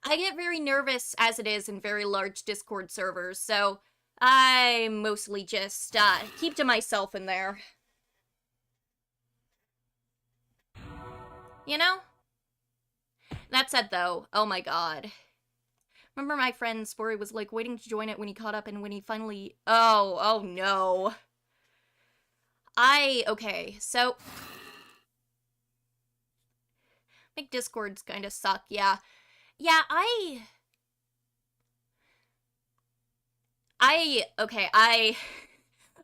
Speaker 1: I get very nervous as it is in very large Discord servers, so I mostly just, keep to myself in there. You know? That said, though, oh my god. Remember my friend Spory was, like, waiting to join it when he caught up, and when he finally... Oh no. Okay, so... I think Discords kinda suck, yeah. Yeah, I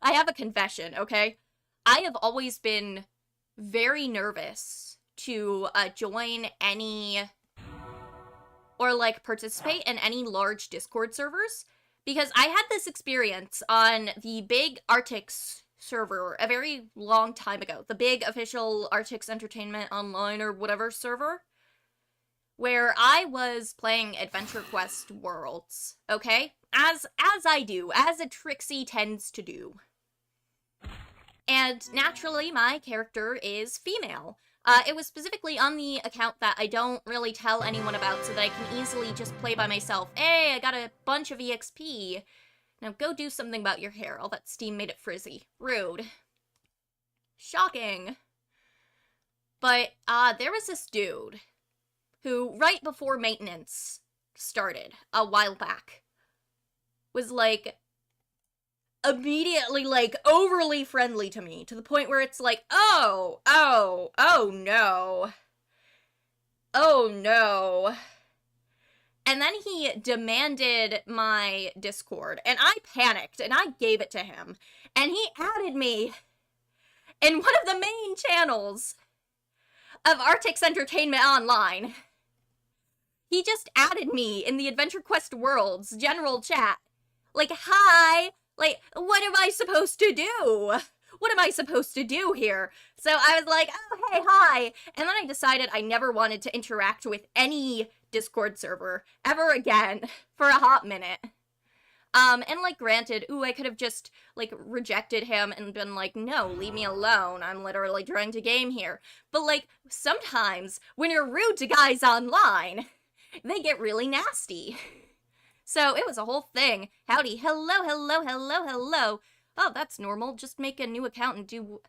Speaker 1: have a confession, okay? I have always been very nervous to, join any... or, like, participate in any large Discord servers, because I had this experience on the big Artix server a very long time ago, the big official Artix Entertainment Online or whatever server, where I was playing Adventure Quest Worlds, okay? As I do, as a Trixie tends to do. And naturally, my character is female. It was specifically on the account that I don't really tell anyone about so that I can easily just play by myself. Hey, I got a bunch of EXP. Now go do something about your hair. All that steam made it frizzy. Rude. Shocking. But, there was this dude who, right before maintenance started, a while back, was, like, immediately, like, overly friendly to me, to the point where it's like, oh no. Oh no. And then he demanded my Discord, and I panicked, and I gave it to him, and he added me in one of the main channels of Artix Entertainment Online. He just added me in the Adventure Quest Worlds general chat. Like, hi! Like, what am I supposed to do? What am I supposed to do here? So I was like, oh, hey, hi! And then I decided I never wanted to interact with any Discord server ever again for a hot minute. And, like, granted, I could have just, like, rejected him and been like, no, leave me alone, I'm literally trying to game here. But, like, sometimes, when you're rude to guys online, they get really nasty. So, it was a whole thing. Howdy, hello, hello, hello, hello. Oh, that's normal, just make a new account and do...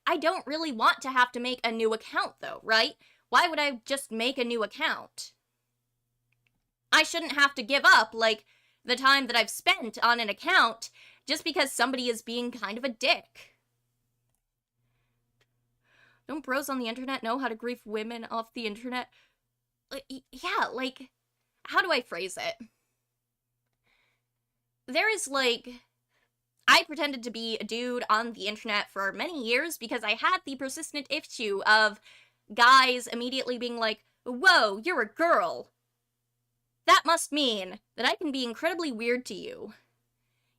Speaker 1: I don't really want to have to make a new account, though, right? Why would I just make a new account? I shouldn't have to give up, like, the time that I've spent on an account just because somebody is being kind of a dick. Don't bros on the internet know how to grief women off the internet? Yeah, like, how do I phrase it? There is, like, I pretended to be a dude on the internet for many years because I had the persistent issue of guys immediately being like, whoa, you're a girl. That must mean that I can be incredibly weird to you,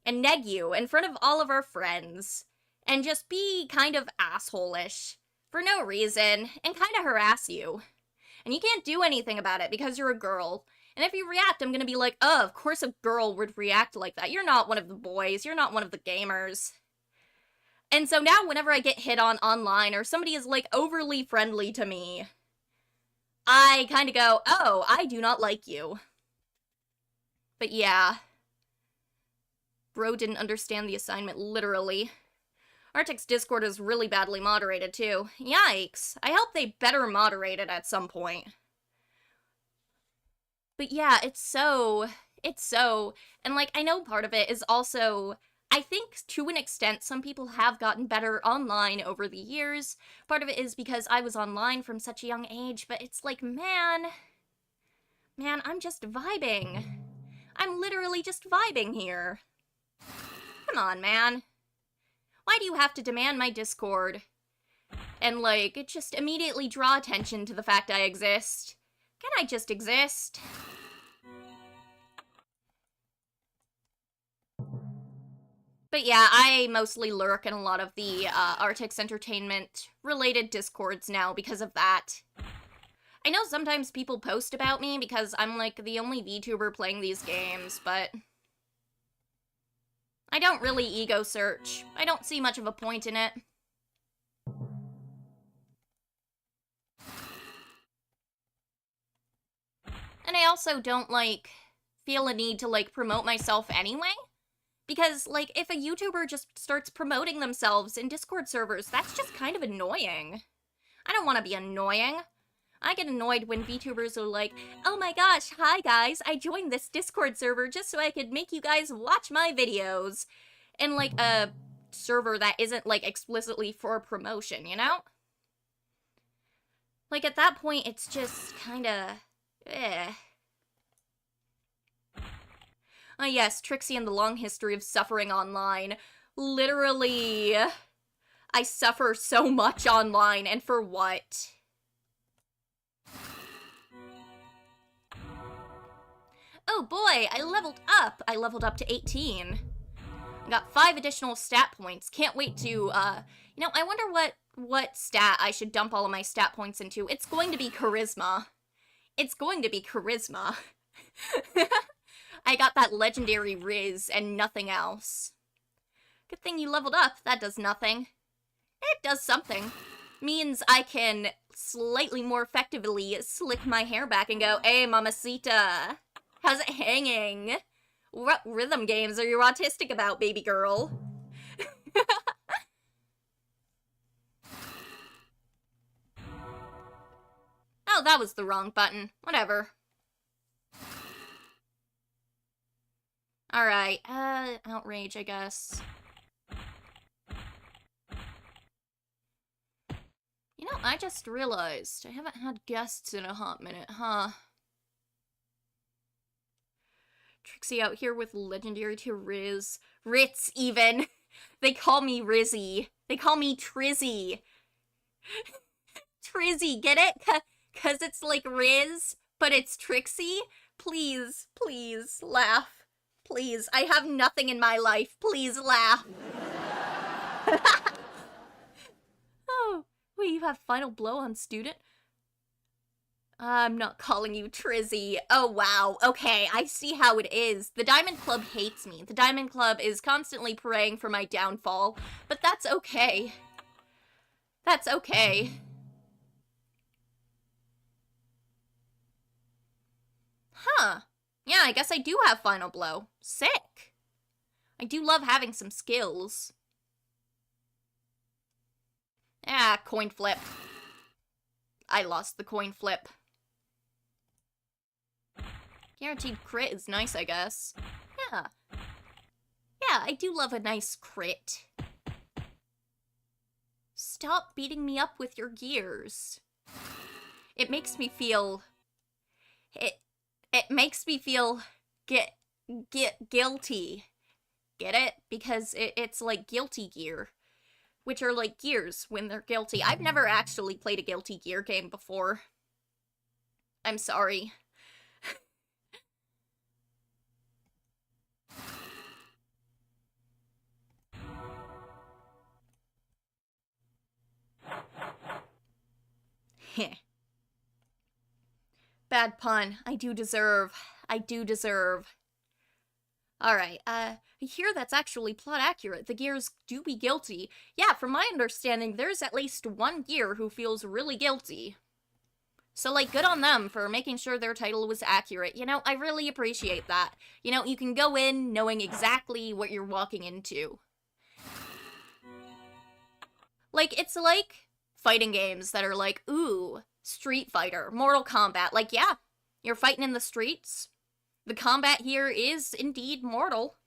Speaker 1: and neg you in front of all of our friends, and just be kind of asshole-ish, for no reason, and kind of harass you. And you can't do anything about it because you're a girl, and if you react, I'm gonna be like, oh, of course a girl would react like that. You're not one of the boys, you're not one of the gamers. And so now whenever I get hit on online, or somebody is, like, overly friendly to me, I kind of go, oh, I do not like you. But yeah, bro didn't understand the assignment, literally. Artix Discord is really badly moderated, too. Yikes. I hope they better moderate it at some point. But yeah, it's so, and like, I know part of it is also, I think to an extent, some people have gotten better online over the years. Part of it is because I was online from such a young age, but it's like, man, I'm just vibing. I'm literally just vibing here. Come on, man. Why do you have to demand my Discord? And, like, just immediately draw attention to the fact I exist? Can I just exist? But yeah, I mostly lurk in a lot of the Artix Entertainment-related Discords now because of that. I know sometimes people post about me because I'm, like, the only VTuber playing these games, but I don't really ego search. I don't see much of a point in it. And I also don't, like, feel a need to, like, promote myself anyway. Because, like, if a YouTuber just starts promoting themselves in Discord servers, that's just kind of annoying. I don't want to be annoying. I get annoyed when VTubers are like, oh my gosh, hi guys, I joined this Discord server just so I could make you guys watch my videos. In, like, a server that isn't, like, explicitly for promotion, you know? Like, at that point, it's just kinda... eh. Oh yes, Trixie and the long history of suffering online. Literally, I suffer so much online, and for what? Oh boy, I leveled up! I leveled up to 18. I got 5 additional stat points. Can't wait to, you know, I wonder what stat I should dump all of my stat points into. It's going to be charisma. It's going to be charisma. I got that legendary Riz and nothing else. Good thing you leveled up. That does nothing. It does something. Means I can slightly more effectively slick my hair back and go, "Hey, mamacita, how's it hanging? What rhythm games are you autistic about, baby girl?" Oh, that was the wrong button. Whatever. Alright, outrage, I guess. You know, I just realized I haven't had guests in a hot minute, huh? Trixie out here with legendary to Riz. Ritz, even. They call me Rizzy. They call me Trizzy. Trizzy, get it? Cause it's like Riz, but it's Trixie? Please, please, laugh. Please, I have nothing in my life. Please laugh. Oh, wait, you have final blow on student? I'm not calling you Trizzy. Oh, wow. Okay, I see how it is. The Diamond Club hates me. The Diamond Club is constantly praying for my downfall, but that's okay. That's okay. Huh. Yeah, I guess I do have final blow. Sick. I do love having some skills. Ah, coin flip. I lost the coin flip. Guaranteed crit is nice, I guess. Yeah. Yeah, I do love a nice crit. Stop beating me up with your gears. It makes me feel... It makes me feel... guilty. Get it? Because it's like guilty gear. Which are like gears when they're guilty. I've never actually played a Guilty Gear game before. I'm sorry. Heh. Bad pun. I do deserve. Alright, I hear that's actually plot accurate. The gears do be guilty. Yeah, from my understanding, there's at least one gear who feels really guilty. So, like, good on them for making sure their title was accurate. You know, I really appreciate that. You know, you can go in knowing exactly what you're walking into. Like, it's like fighting games that are like, ooh, Street Fighter, Mortal Kombat. Like, yeah, you're fighting in the streets. The combat here is indeed mortal.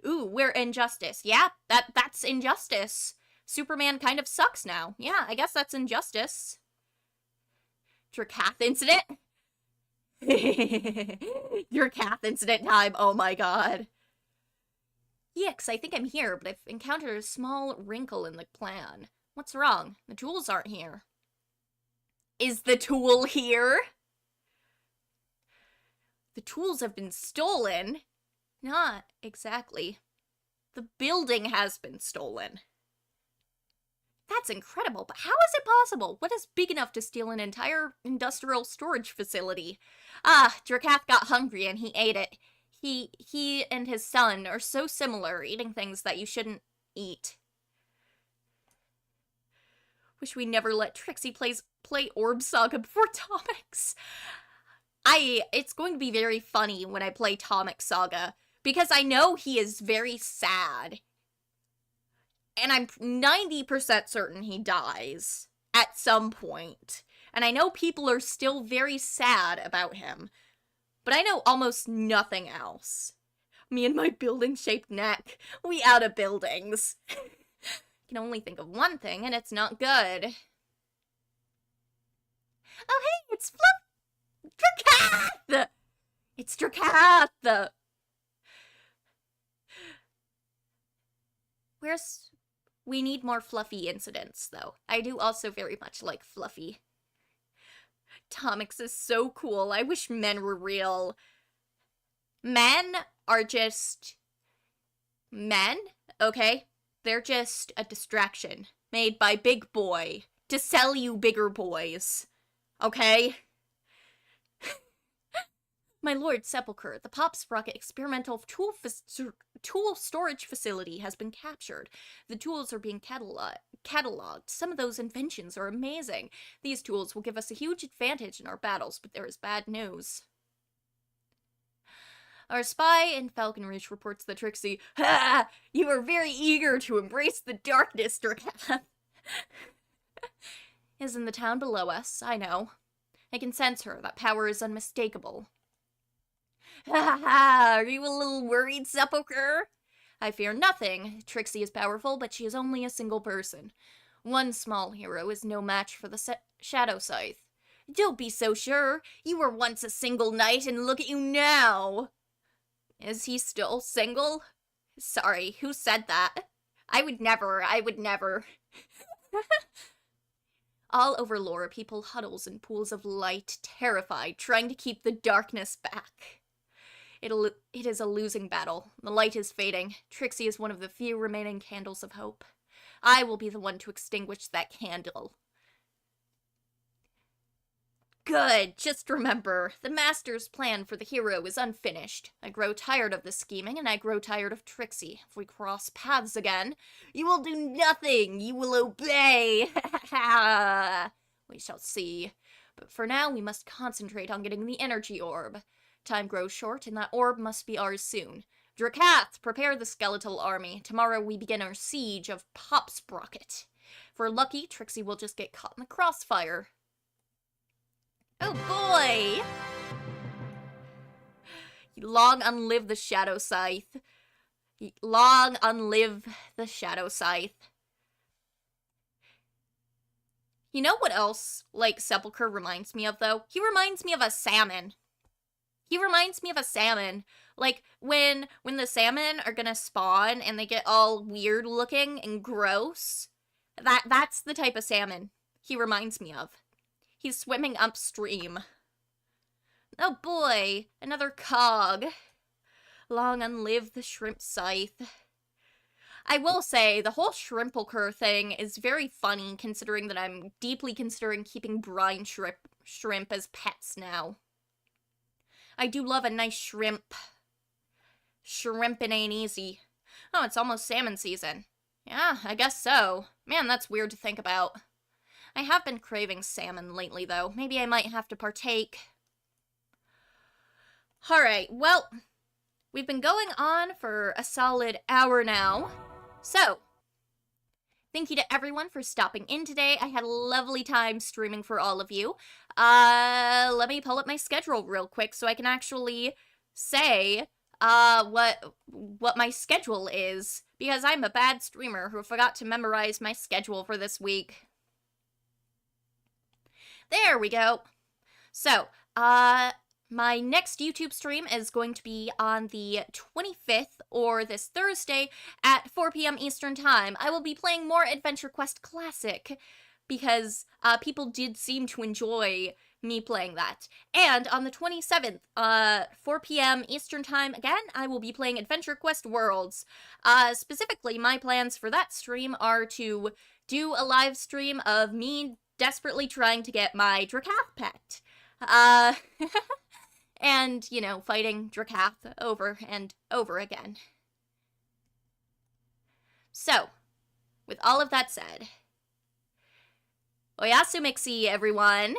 Speaker 1: Ooh, we're Injustice. Yeah, that's Injustice. Superman kind of sucks now. Yeah, I guess that's Injustice. Drakath incident? Drakath incident time, oh my god. Yikes, I think I'm here, but I've encountered a small wrinkle in the plan. What's wrong? The tools aren't here. Is the tool here? The tools have been stolen? Not exactly. The building has been stolen. That's incredible, but how is it possible? What is big enough to steal an entire industrial storage facility? Ah, Drakath got hungry and he ate it. He and his son are so similar, eating things that you shouldn't eat. Wish we never let Trixie play Orb Saga before Tomix. It's going to be very funny when I play Tomix Saga, because I know he is very sad. And I'm 90% certain he dies at some point. And I know people are still very sad about him, but I know almost nothing else. Me and my building-shaped neck, we out of buildings. I can only think of one thing, and it's not good. Oh hey, it's Drakath! It's Drakath! We need more Fluffy incidents, though. I do also very much like Fluffy. Tomix is so cool. I wish men were real. Men are just... men, okay? They're just a distraction made by Big Boy to sell you bigger boys, okay? My Lord Sepulchre, the Pop Sprocket experimental tool storage facility has been captured. The tools are being cataloged. Some of those inventions are amazing. These tools will give us a huge advantage in our battles, but there is bad news. Our spy in Falcon Ridge reports that Trixie, ha! You are very eager to embrace the darkness, Drakath. Is in the town below us, I know. I can sense her. That power is unmistakable. Ha ha! Are you a little worried, Sepulchre? I fear nothing. Trixie is powerful, but she is only a single person. One small hero is no match for the Shadow Scythe. Don't be so sure. You were once a single knight, and look at you now. Is he still single? Sorry, who said that? I would never. All over Lore, people huddles in pools of light, terrified, trying to keep the darkness back. It is a losing battle. The light is fading. Trixie is one of the few remaining candles of hope. I will be the one to extinguish that candle. Good, just remember, the Master's plan for the hero is unfinished. I grow tired of this scheming, and I grow tired of Trixie. If we cross paths again, you will do nothing! You will obey! We shall see. But for now, we must concentrate on getting the energy orb. Time grows short, and that orb must be ours soon. Drakath, prepare the skeletal army. Tomorrow we begin our siege of Popsprocket. If we're lucky, Trixie will just get caught in the crossfire. Oh boy! Long unlive the Shadow Scythe. Long unlive the Shadow Scythe. You know what else, like, Sepulchre reminds me of, though? He reminds me of a salmon. Like, when the salmon are gonna spawn and they get all weird looking and gross, that's the type of salmon he reminds me of. He's swimming upstream. Oh boy, another cog. Long unlive the shrimp scythe. I will say, the whole shrimpulcur thing is very funny, considering that I'm deeply considering keeping brine shrimp as pets now. I do love a nice shrimp. Shrimpin' ain't easy. Oh, it's almost salmon season. Yeah, I guess so. Man, that's weird to think about. I have been craving salmon lately, though. Maybe I might have to partake. Alright, well, we've been going on for a solid hour now. So, thank you to everyone for stopping in today. I had a lovely time streaming for all of you. Let me pull up my schedule real quick so I can actually say, what my schedule is. Because I'm a bad streamer who forgot to memorize my schedule for this week. There we go. So, my next YouTube stream is going to be on the 25th, or this Thursday, at 4 p.m. Eastern Time. I will be playing more Adventure Quest Classic, because people did seem to enjoy me playing that. And on the 27th, 4 p.m. Eastern Time, again, I will be playing Adventure Quest Worlds. Specifically, my plans for that stream are to do a live stream of me desperately trying to get my Drakath pet. And, you know, fighting Drakath over and over again. So, with all of that said, Oyasu Mixi, everyone!